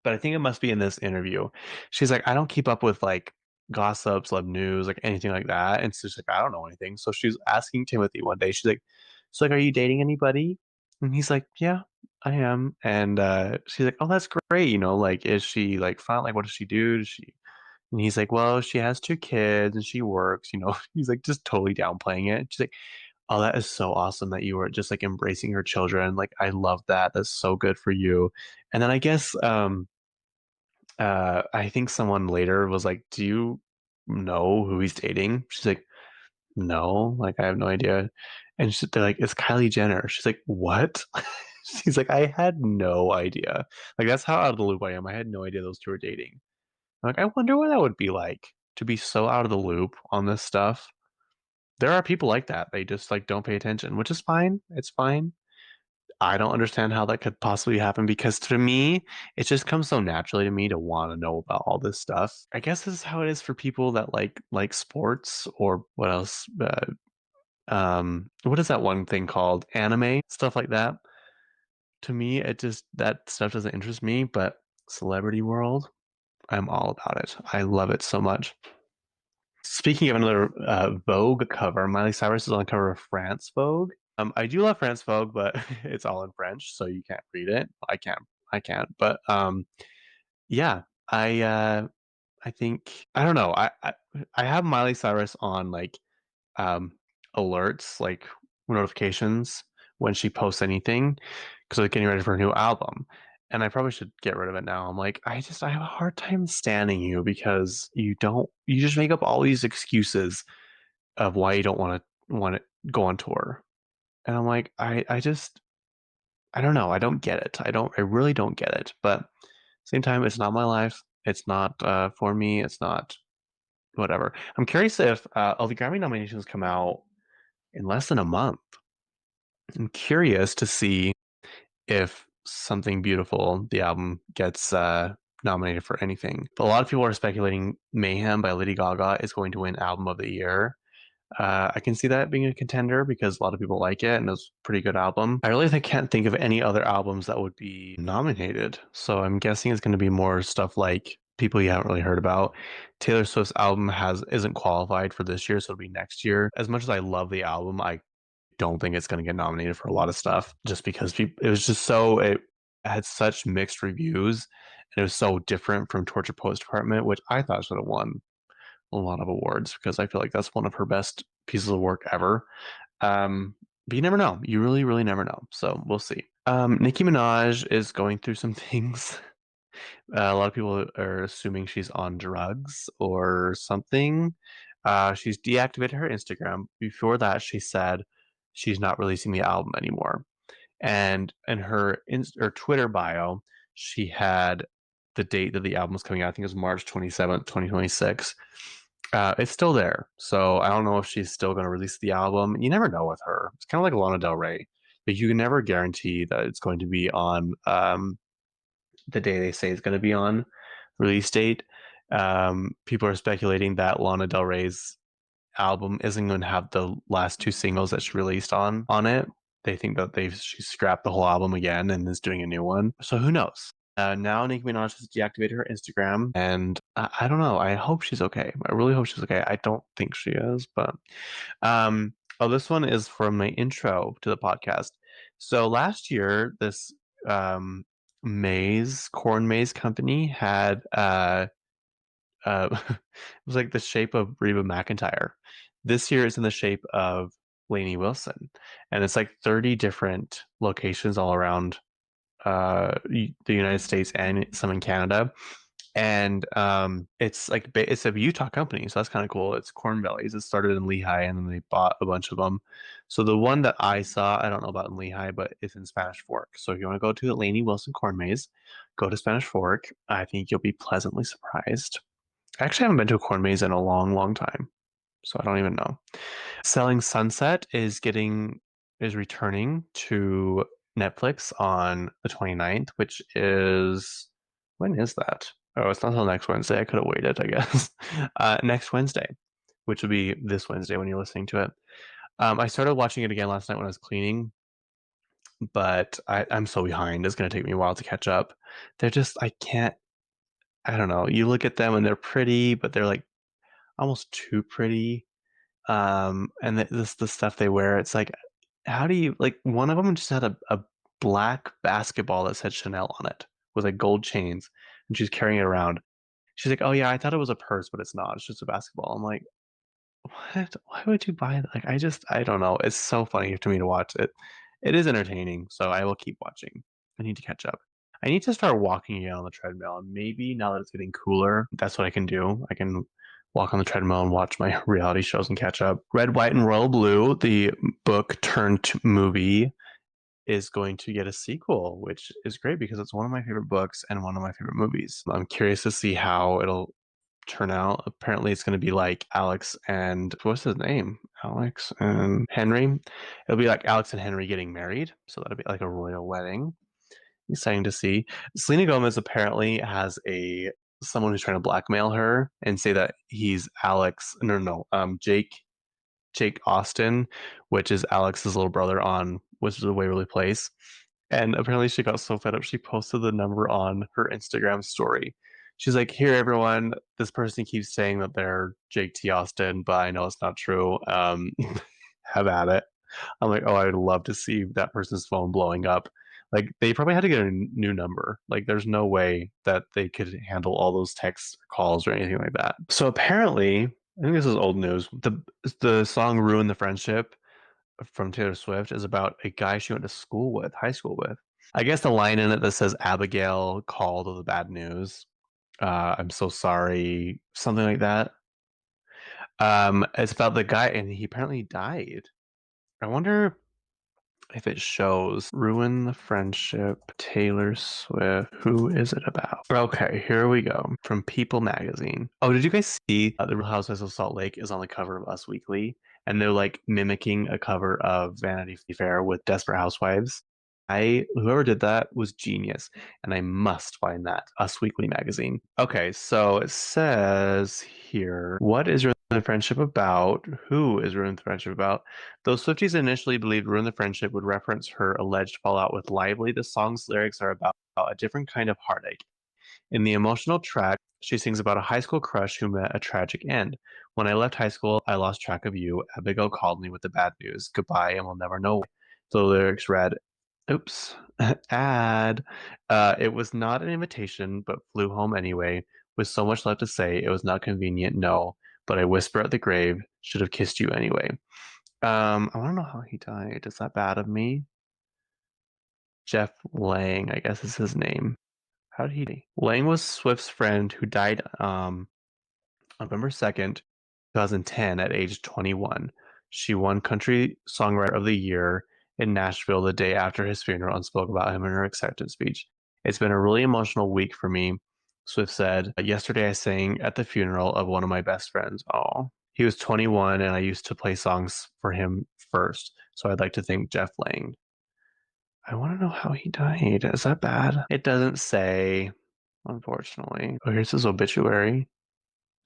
But I think it must be in this interview. She's like, I don't keep up with like gossip, celeb news, like anything like that. And she's like, I don't know anything. So she's asking Timothy one day, she's like, are you dating anybody? And he's like, yeah, I am. And she's like, oh, that's great. You know, like, is she like fun? Like, what does she do? Does she? And he's like, well, she has two kids and she works. You know, he's like just totally downplaying it. She's like, oh, that is so awesome that you were just like embracing her children. Like, I love that. That's so good for you. And then I guess I think someone later was like, "Do you know who he's dating?" She's like, "No, like I have no idea." And they're like, "It's Kylie Jenner." She's like, "What?" She's like, "I had no idea." Like that's how out of the loop I am. I had no idea those two were dating. I'm like, I wonder what that would be like to be so out of the loop on this stuff. There are people like that. They just like don't pay attention, which is fine. It's fine. I don't understand how that could possibly happen because to me, it just comes so naturally to me to want to know about all this stuff. I guess this is how it is for people that like sports or what else? What is that one thing called? Anime, stuff like that. To me, it just that stuff doesn't interest me, but celebrity world, I'm all about it. I love it so much. Speaking of another Vogue cover, Miley Cyrus is on the cover of France Vogue. I do love France Vogue, but it's all in French, so you can't read it. I can't. But yeah, I think I don't know. I have Miley Cyrus on like um, alerts, like notifications when she posts anything, because I'm getting ready for a new album. And I probably should get rid of it now. I'm like, I have a hard time standing you because you just make up all these excuses of why you don't want to go on tour. And I'm like, I don't know. I don't get it. I really don't get it. But same time, it's not my life. It's not for me. It's not whatever. I'm curious if all the Grammy nominations come out in less than a month. I'm curious to see if Something Beautiful, the album, gets nominated for anything. But a lot of people are speculating Mayhem by Lady Gaga is going to win Album of the Year. I can see that being a contender because a lot of people like it and it's a pretty good album. I really can't think of any other albums that would be nominated. So I'm guessing it's going to be more stuff like people you haven't really heard about. Taylor Swift's album has isn't qualified for this year, so it'll be next year. As much as I love the album, I don't think it's going to get nominated for a lot of stuff just because it was just so it had such mixed reviews and it was so different from Torture Poets Department, which I thought should have won a lot of awards because I feel like that's one of her best pieces of work ever. But you never know. You really, really never know. So we'll see. Nicki Minaj is going through some things. A lot of people are assuming she's on drugs or something. She's deactivated her Instagram. Before that, she said she's not releasing the album anymore. And in her Twitter bio, she had the date that the album was coming out. I think it was March 27th, 2026. It's still there. So I don't know if she's still going to release the album. You never know with her. It's kind of like Lana Del Rey. But you can never guarantee that it's going to be on the day they say it's going to be on release date. People are speculating that Lana Del Rey's album isn't going to have the last two singles that she released on it. They think that she scrapped the whole album again and is doing a new one. So who knows? Now Nicki Minaj has deactivated her Instagram, and I don't know. I hope she's okay. I really hope she's okay. I don't think she is, but oh, this one is from my intro to the podcast. So last year, this um, corn maze company had it was like the shape of Reba McEntire. This year it's in the shape of Lainey Wilson, and it's like 30 different locations all around the United States and some in Canada. And it's like it's a Utah company, so that's kind of cool. It's Corn Bellies. It started in Lehigh, and then they bought a bunch of them. So the one that I saw, I don't know about in Lehigh, but it's in Spanish Fork. So if you want to go to the Lainey Wilson Corn Maze, go to Spanish Fork. I think you'll be pleasantly surprised. I actually haven't been to a corn maze in a long, long time, so I don't even know. Selling Sunset is returning to Netflix on the 29th, which is when is that? Oh, it's not until next Wednesday. I could have waited, I guess. Next Wednesday, which would be this Wednesday when you're listening to it. I started watching it again last night when I was cleaning, but I'm so behind. It's going to take me a while to catch up. They're just, I can't, I don't know. You look at them and they're pretty, but they're like almost too pretty. And the stuff they wear, it's like, how do you like? One of them just had a black basketball that said Chanel on it with like gold chains, and she's carrying it around. She's like, "Oh yeah, I thought it was a purse, but it's not. It's just a basketball." I'm like, "What? Why would you buy that?" Like, I don't know. It's so funny to me to watch it. It is entertaining, so I will keep watching. I need to catch up. I need to start walking again on the treadmill, and maybe now that it's getting cooler, that's what I can do. I can walk on the treadmill and watch my reality shows and catch up. Red, White, and Royal Blue, the book turned movie, is going to get a sequel, which is great because it's one of my favorite books and one of my favorite movies. I'm curious to see how it'll turn out. Apparently, it's going to be like Alex and what's his name? Alex and Henry. It'll be like Alex and Henry getting married. So that'll be like a royal wedding. Exciting to see. Selena Gomez apparently has someone who's trying to blackmail her and say that he's Alex. No, no, Jake Austin, which is Alex's little brother on Wizards of Waverly Place. And apparently she got so fed up she posted the number on her Instagram story. She's like, "Here, everyone. This person keeps saying that they're Jake T. Austin, but I know it's not true. Have at it." I'm like, "Oh, I'd love to see that person's phone blowing up." Like, they probably had to get a new number. Like, there's no way that they could handle all those texts or calls or anything like that. So apparently, I think this is old news. The song "Ruin the Friendship" from Taylor Swift is about a guy she went to high school with. I guess the line in it that says Abigail called the bad news. I'm so sorry, something like that. It's about the guy, and he apparently died. I wonder. if it shows ruin the friendship, Taylor Swift. Who is it about? Okay, here we go. From People Magazine. Oh, did you guys see The Real Housewives of Salt Lake is on the cover of Us Weekly? And they're like mimicking a cover of Vanity Fair with Desperate Housewives. Whoever did that was genius, and I must find that Us Weekly magazine. Okay, so it says here, what is Ruin the Friendship about? Who is Ruin the Friendship about? Though Swifties initially believed Ruin the Friendship would reference her alleged fallout with Lively, the song's lyrics are about a different kind of heartache. In the emotional track, she sings about a high school crush who met a tragic end. When I left high school, I lost track of you. Abigail called me with the bad news. Goodbye, and we'll never know. The lyrics read, oops, ad. It was not an invitation, but flew home anyway. With so much left to say, it was not convenient, no. But I whisper at the grave, should have kissed you anyway. I want to know how he died. Is that bad of me? Jeff Lang, I guess is his name. How did he die? Lang was Swift's friend who died November 2nd, 2010 at age 21. She won Country Songwriter of the Year in Nashville the day after his funeral and spoke about him in her acceptance speech. It's been a really emotional week for me, Swift said. Yesterday I sang at the funeral of one of my best friends. Oh, he was 21 and I used to play songs for him first. So I'd like to thank Jeff Lang. I want to know how he died. Is that bad? It doesn't say, unfortunately. Oh, here's his obituary.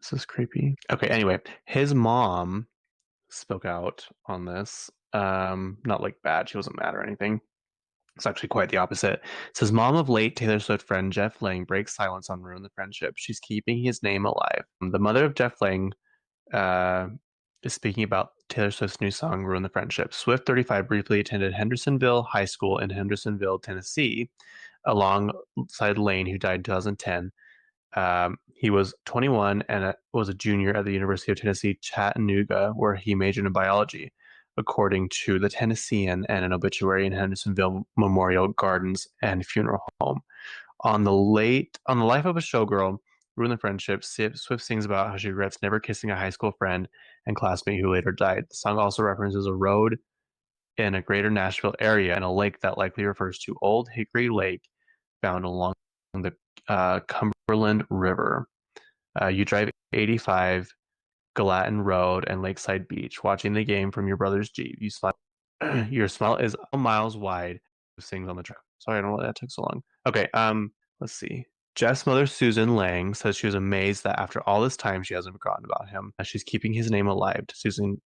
This is creepy. Okay, anyway, his mom spoke out on this. Not like bad, she wasn't mad or anything. It's actually quite the opposite. It says mom of late Taylor Swift friend Jeff Lang breaks silence on Ruin the Friendship. She's keeping his name alive. The mother of Jeff Lang uh, is speaking about Taylor Swift's new song, Ruin the Friendship. Swift, 35, briefly attended Hendersonville High School in Hendersonville, Tennessee, alongside Lane, who died in 2010. He was 21 and was a junior at the University of Tennessee, Chattanooga, where he majored in biology, according to the Tennessean and an obituary in Hendersonville Memorial Gardens and Funeral Home. On the life of a showgirl, Ruin the Friendship, Swift sings about how she regrets never kissing a high school friend and classmate who later died. The song also references a road in a greater Nashville area and a lake that likely refers to Old Hickory Lake, found along the Cumberland River. You drive 85 Gallatin Road and Lakeside Beach, watching the game from your brother's Jeep. You smile. Your smile is miles wide. Sings on the track. Sorry, I don't know why that took so long. Okay, let's see. Jeff's mother, Susan Lang, says she was amazed that after all this time, she hasn't forgotten about him. She's keeping his name alive. Susan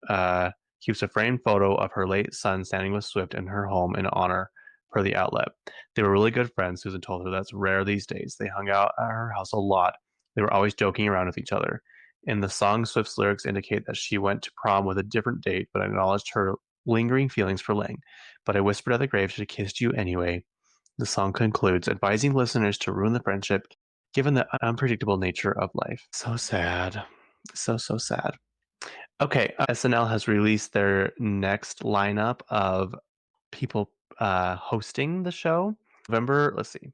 keeps a framed photo of her late son standing with Swift in her home in honor per the outlet. They were really good friends, Susan told her. That's rare these days. They hung out at her house a lot. They were always joking around with each other. In the song, Swift's lyrics indicate that she went to prom with a different date, but acknowledged her lingering feelings for Lang. But I whispered at the grave, should have kissed you anyway. The song concludes, advising listeners to ruin the friendship, given the unpredictable nature of life. So sad. So, so sad. Okay, SNL has released their next lineup of people hosting the show. Let's see.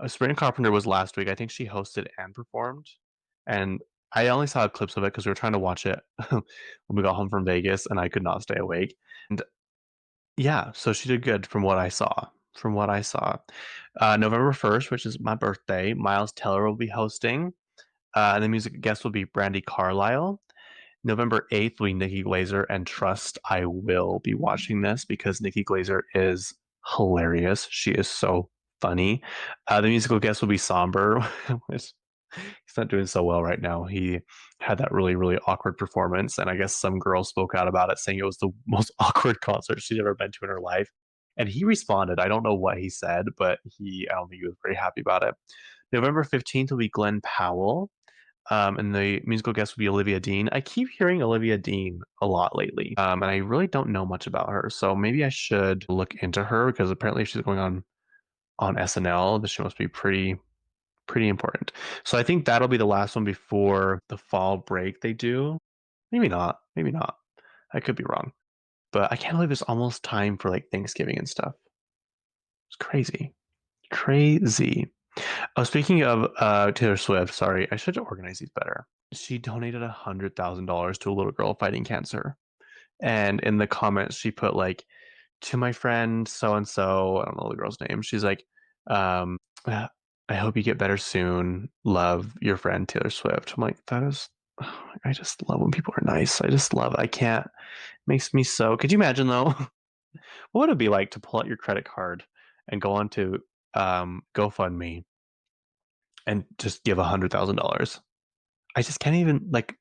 Sabrina Carpenter was last week. I think she hosted and performed. And I only saw clips of it because we were trying to watch it when we got home from Vegas and I could not stay awake. And yeah, so she did good from what I saw. From what I saw. November 1st, which is my birthday, Miles Teller will be hosting. And the music guest will be Brandy Carlisle. November 8th will be Nikki Glazer, and trust I will be watching this because Nikki Glazer is hilarious. She is so funny. The musical guest will be Somber, which he's not doing so well right now. He had that really, really awkward performance, and I guess some girl spoke out about it, saying it was the most awkward concert she'd ever been to in her life. And he responded. I don't know what he said, but I don't think he was very happy about it. November 15th will be Glenn Powell. And the musical guest will be Olivia Dean. I keep hearing Olivia Dean a lot lately, and I really don't know much about her. So maybe I should look into her because apparently she's going on SNL. This show must be pretty important. So I think that'll be the last one before the fall break they do. Maybe not. Maybe not. I could be wrong. But I can't believe it's almost time for like Thanksgiving and stuff. It's crazy. Crazy. Oh, speaking of Taylor Swift, sorry, I should organize these better. She donated $100,000 to a little girl fighting cancer. And in the comments, she put like, to my friend so and so, I don't know the girl's name. She's like, "Uh, I hope you get better soon. Love your friend Taylor Swift." I'm like, that is, I just love when people are nice. I just love it. I can't, makes me so. Could you imagine though? What would it be like to pull out your credit card and go on to GoFundMe and just give $100,000? I just can't even like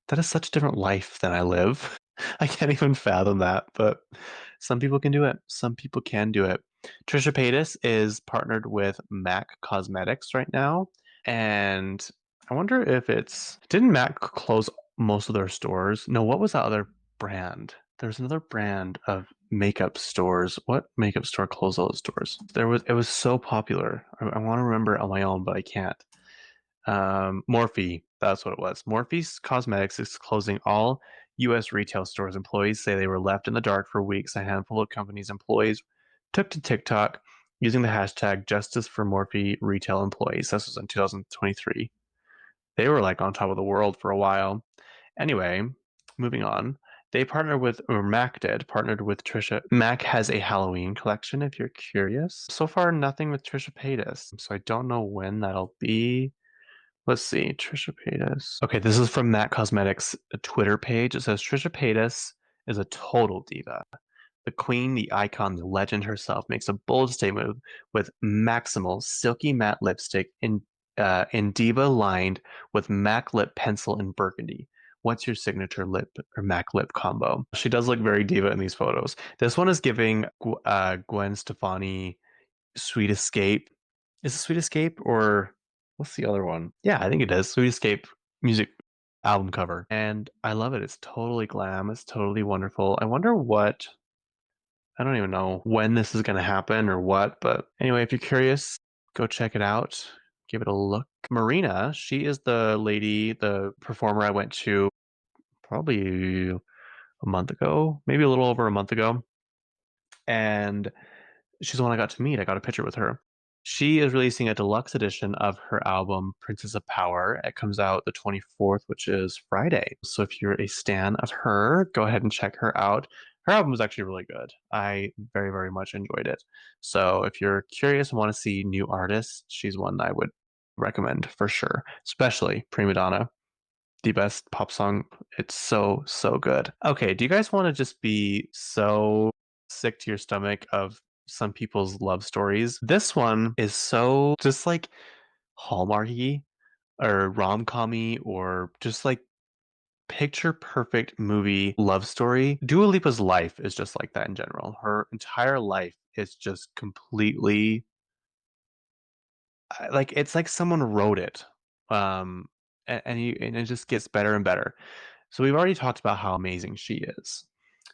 that is such a different life than I live. I can't even fathom that, but some people can do it. Some people can do it. Trisha Paytas is partnered with MAC Cosmetics right now, and I wonder if it's didn't MAC close most of their stores? No, what was that other brand? There's another brand of makeup stores. What makeup store closed all its stores? It was so popular. I want to remember it on my own, but I can't. Morphe, that's what it was. Morphe's Cosmetics is closing all U.S. retail stores. Employees say they were left in the dark for weeks. A handful of companies' employees took to TikTok using the hashtag Justice for Morphe retail employees. This was in 2023. They were like on top of the world for a while. Anyway, moving on. They partnered with, or Mac did, partnered with Trisha. Mac has a Halloween collection if you're curious. So far, nothing with Trisha Paytas. So I don't know when that'll be. Let's see, Trisha Paytas. Okay, this is from Matt Cosmetics' Twitter page. It says Trisha Paytas is a total diva. The queen, the icon, the legend herself makes a bold statement with maximal silky matte lipstick in diva lined with MAC lip pencil in burgundy. What's your signature lip or MAC lip combo? She does look very diva in these photos. This one is giving Gwen Stefani Sweet Escape. Is it Sweet Escape or what's the other one? Yeah, I think it is. Sweet Escape music album cover. And I love it. It's totally glam. It's totally wonderful. I wonder what, I don't even know when this is going to happen or what. But anyway, if you're curious, go check it out. Give it a look. Marina, she is the lady, the performer I went to probably a month ago, maybe a little over a month ago. And she's the one I got to meet. I got a picture with her. She is releasing a deluxe edition of her album Princess of Power. It comes out the 24th, which is Friday. So if you're a stan of her, go ahead and check her out. Her album is actually really good. I very, very much enjoyed it. So if you're curious and want to see new artists, she's one I would recommend for sure, especially Prima Donna, the best pop song. It's so, so good. Okay, do you guys want to just be so sick to your stomach of some people's love stories? This one is so just like Hallmarky or rom-commy or just like picture perfect movie love story. Dua Lipa's life is just like that in general. Her entire life is just completely like it's like someone wrote it. Um and it just gets better and better. So we've already talked about how amazing she is.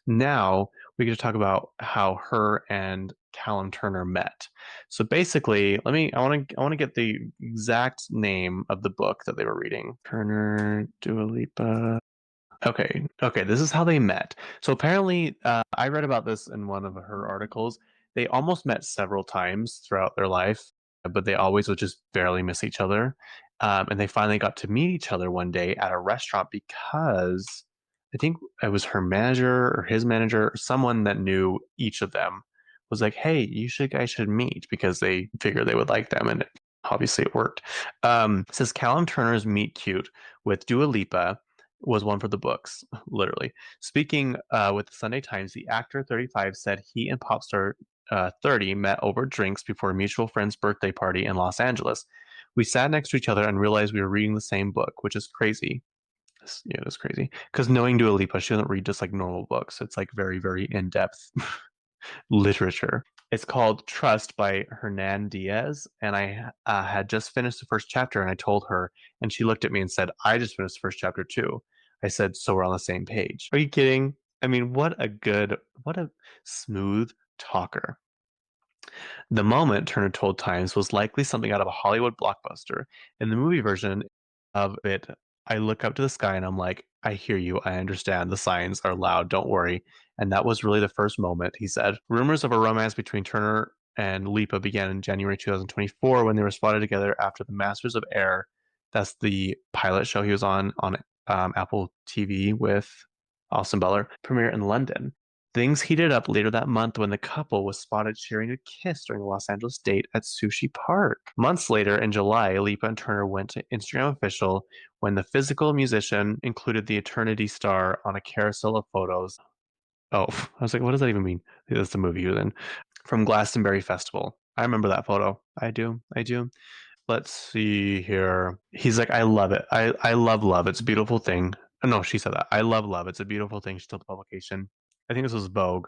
Now we get to talk about how her and Callum Turner met. So basically, I want to get the exact name of the book that they were reading. Turner, Dua Lipa. Okay, okay, this is how they met. So apparently, I read about this in one of her articles. They almost met several times throughout their life, but they always would just barely miss each other. And they finally got to meet each other one day at a restaurant because I think it was her manager or his manager or someone that knew each of them was like, "Hey, you should guys should meet," because they figured they would like them, and obviously it worked. It says Callum Turner's meet cute with Dua Lipa was one for the books, literally. Speaking with the Sunday Times, the actor 35 said he and pop star 30 met over drinks before a mutual friend's birthday party in Los Angeles. We sat next to each other and realized we were reading the same book, which is crazy. Yeah, that's crazy. Because knowing Dua Lipa, she doesn't read just like normal books. It's like very, very in depth literature. It's called Trust by Hernan Diaz, and I had just finished the first chapter, and I told her, and she looked at me and said, "I just finished the first chapter too." I said, "So we're on the same page." Are you kidding? I mean, what a smooth talker. The moment, Turner told Times, was likely something out of a Hollywood blockbuster. In the movie version of it, I look up to the sky and I'm like, I hear you. I understand. The signs are loud. Don't worry. And that was really the first moment, he said. Rumors of a romance between Turner and Lipa began in January 2024 when they were spotted together after the Masters of Air. That's the pilot show he was on Apple TV with Austin Butler premiere in London. Things heated up later that month when the couple was spotted sharing a kiss during a Los Angeles date at Sushi Park. Months later, in July, Lipa and Turner went to Instagram official when the physical musician included the Eternity star on a carousel of photos. Oh, I was like, what does that even mean? That's the movie he was in. From Glastonbury Festival. I remember that photo. I do. I do. Let's see here. He's like, I love it. I love love. It's a beautiful thing. No, she said that. I love love. It's a beautiful thing. She told the publication. I think this was Vogue,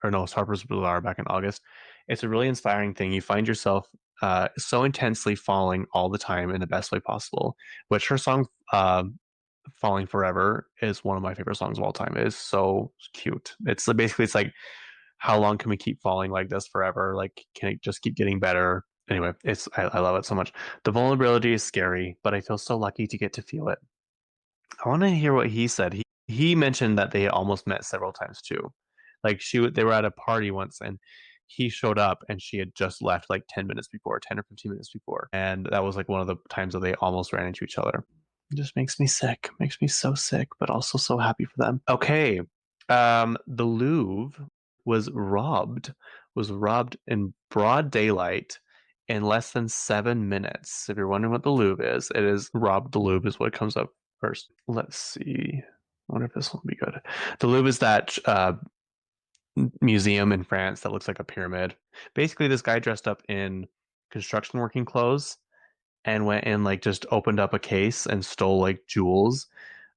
or no, it's Harper's Bazaar back in August. It's a really inspiring thing. You find yourself so intensely falling all the time in the best way possible. Which her song, "Falling Forever," is one of my favorite songs of all time. It is so cute. It's basically it's like, how long can we keep falling like this forever? Like, can it just keep getting better? Anyway, I love it so much. The vulnerability is scary, but I feel so lucky to get to feel it. I want to hear what he said. He mentioned that they almost met several times too. Like they were at a party once and he showed up and she had just left like 10 minutes before, 10 or 15 minutes before. And that was like one of the times that they almost ran into each other. It just makes me sick. Makes me so sick, but also so happy for them. Okay. The Louvre was robbed in broad daylight in less than 7 minutes. If you're wondering what the Louvre is, it is robbed the Louvre is what comes up first. Let's see. I wonder if this will be good. The Louvre is that museum in France that looks like a pyramid. Basically, this guy dressed up in construction working clothes and went and like just opened up a case and stole like jewels.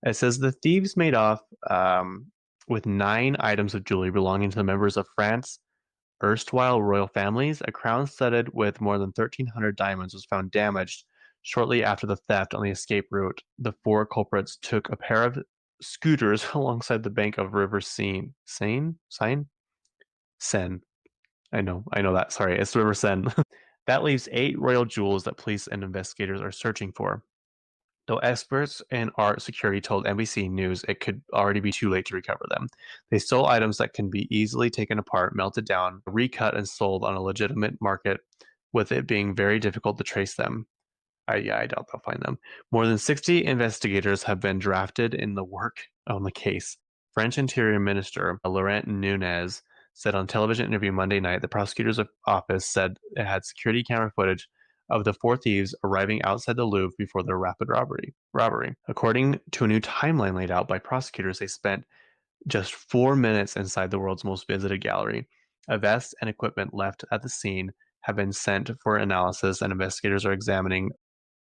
It says the thieves made off with 9 items of jewelry belonging to the members of France erstwhile royal families. A crown studded with more than 1,300 diamonds was found damaged shortly after the theft on the escape route. The 4 culprits took a pair of scooters alongside the bank of River Seine. I know that. Sorry, it's River Seine. That leaves 8 royal jewels that police and investigators are searching for. Though experts in art security told NBC News it could already be too late to recover them. They stole items that can be easily taken apart, melted down, recut, and sold on a legitimate market, with it being very difficult to trace them. I doubt they'll find them. More than 60 investigators have been drafted in the work on the case. French Interior Minister Laurent Nunez said on television interview Monday night the prosecutor's office said it had security camera footage of the 4 thieves arriving outside the Louvre before their rapid robbery. According to a new timeline laid out by prosecutors, they spent just 4 minutes inside the world's most visited gallery. A vest and equipment left at the scene have been sent for analysis, and investigators are examining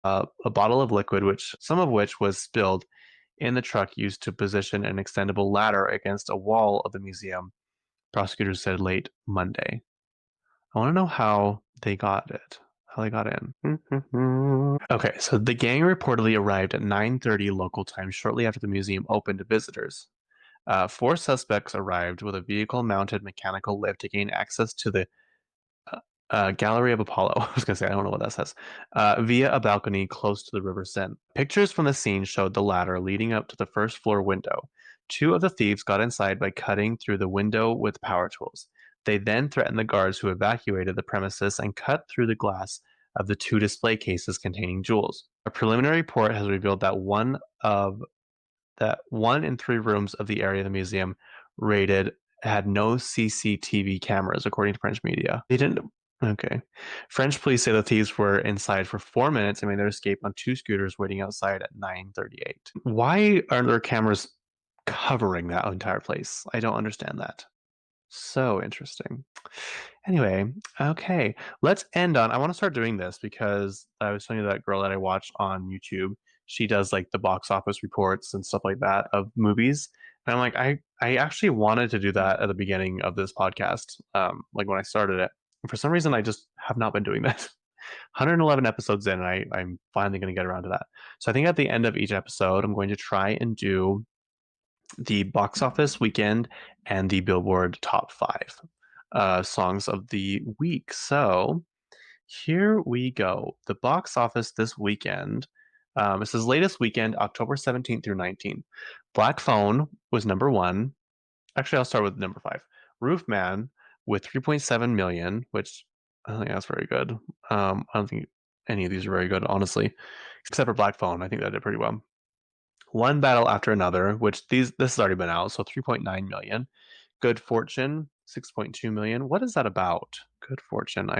a bottle of liquid, which some of which was spilled in the truck used to position an extendable ladder against a wall of the museum. Prosecutors said late Monday. I want to know how they got it. How they got in. Okay, so the gang reportedly arrived at 9:30 local time shortly after the museum opened to visitors. 4 suspects arrived with a vehicle-mounted mechanical lift to gain access to the Gallery of Apollo. I was going to say, I don't know what that says. Via a balcony close to the River Seine. Pictures from the scene showed the ladder leading up to the first floor window. 2 of the thieves got inside by cutting through the window with power tools. They then threatened the guards who evacuated the premises and cut through the glass of the 2 display cases containing jewels. A preliminary report has revealed that 1 in 3 rooms of the area of the museum raided had no CCTV cameras, according to French media. They didn't. Okay. French police say the thieves were inside for 4 minutes and made their escape on 2 scooters waiting outside at 9:38. Why aren't there cameras covering that entire place? I don't understand that. So interesting. Anyway, okay. Let's end on. I want to start doing this because I was telling you that girl that I watch on YouTube. She does like the box office reports and stuff like that of movies. And I'm like, I actually wanted to do that at the beginning of this podcast, like when I started it. And for some reason, I just have not been doing that. 111 episodes in, and I'm finally going to get around to that. So I think at the end of each episode, I'm going to try and do the box office weekend and the Billboard top 5 songs of the week. So here we go. The box office this weekend. It says latest weekend, October 17th through 19th. Black Phone was number 1. Actually, I'll start with number 5. Roof Man with 3.7 million, which I don't think that's very good. I don't think any of these are very good, honestly, except for Black Phone. I think that did pretty well. One Battle After Another, which this has already been out, so 3.9 million. Good Fortune, 6.2 million. What is that about? Good Fortune.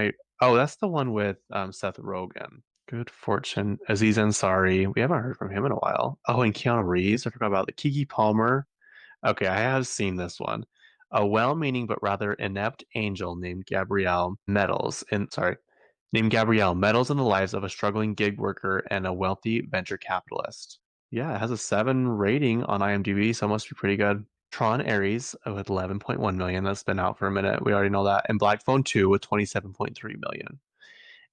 Oh, that's the one with Seth Rogen. Good Fortune. Aziz Ansari. We haven't heard from him in a while. Oh, and Keanu Reeves. I forgot about the Kiki Palmer. Okay, I have seen this one. A well-meaning but rather inept angel named Gabrielle meddles in the lives of a struggling gig worker and a wealthy venture capitalist. Yeah, it has a 7 rating on IMDb, so it must be pretty good. Tron Ares with 11.1 million. That's been out for a minute. We already know that. And Black Phone 2 with 27.3 million.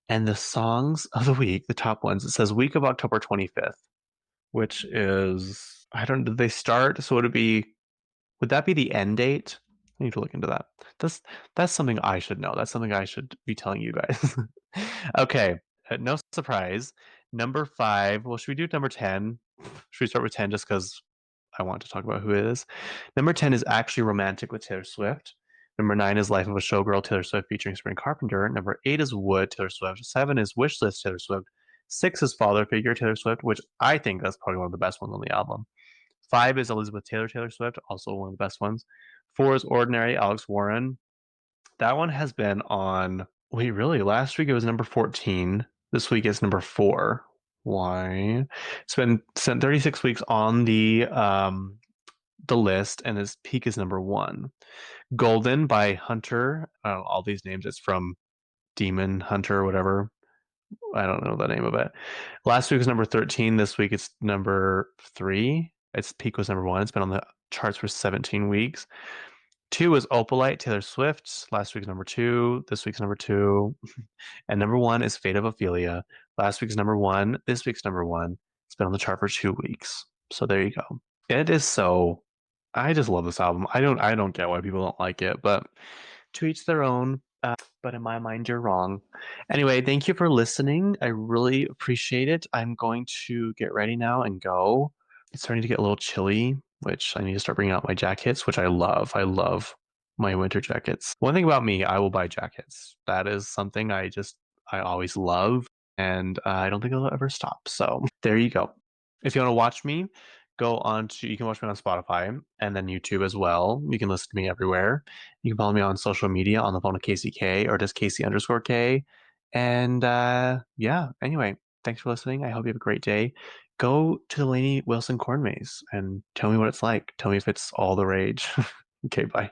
And the songs of the week, the top ones, it says week of October 25th, which is, I don't, did they start? So would that be the end date? I need to look into that. That's that's something I should know. That's something I should be telling you guys. Okay, no surprise. Number 5. Well, should we do number 10? Should we start with 10 just because I want to talk about who it is? Number 10 is Actually Romantic with Taylor Swift. Number 9 is Life of a Showgirl, Taylor Swift featuring Sabrina Carpenter. Number 8 is Wood, Taylor Swift. 7 is Wishlist, Taylor Swift. 6 is Father Figure, Taylor Swift, which I think that's probably one of the best ones on the album. 5 is Elizabeth Taylor, Taylor Swift, also one of the best ones. 4 is Ordinary, Alex Warren. That one has been on. Wait, really? Last week it was number 14. This week it's number 4. Why? It's been sent 36 weeks on the list, and its peak is number 1. Golden by Hunter. All these names. It's from Demon Hunter or whatever. I don't know the name of it. Last week was number 13. This week it's number 3. Its peak was number 1. It's been on the charts for 17 weeks. 2 is Opalite, Taylor Swift. Last week's number 2. This week's number 2. And number 1 is Fate of Ophelia. Last week's number 1. This week's number 1. It's been on the chart for 2 weeks. So there you go. It is so. I just love this album. I don't get why people don't like it, but to each their own. But in my mind, you're wrong. Anyway, thank you for listening. I really appreciate it. I'm going to get ready now and go. It's starting to get a little chilly, which I need to start bringing out my jackets, which I love. I love my winter jackets. One thing about me, I will buy jackets. That is something I always love, and I don't think it'll ever stop. So there you go. If you want to watch me, you can watch me on Spotify and then YouTube as well. You can listen to me everywhere. You can follow me on social media on the phone of Kacey K or just Kacey_K. And yeah, anyway, thanks for listening. I hope you have a great day. Go to the Lainey Wilson Corn Maze and tell me what it's like. Tell me if it's all the rage. Okay, bye.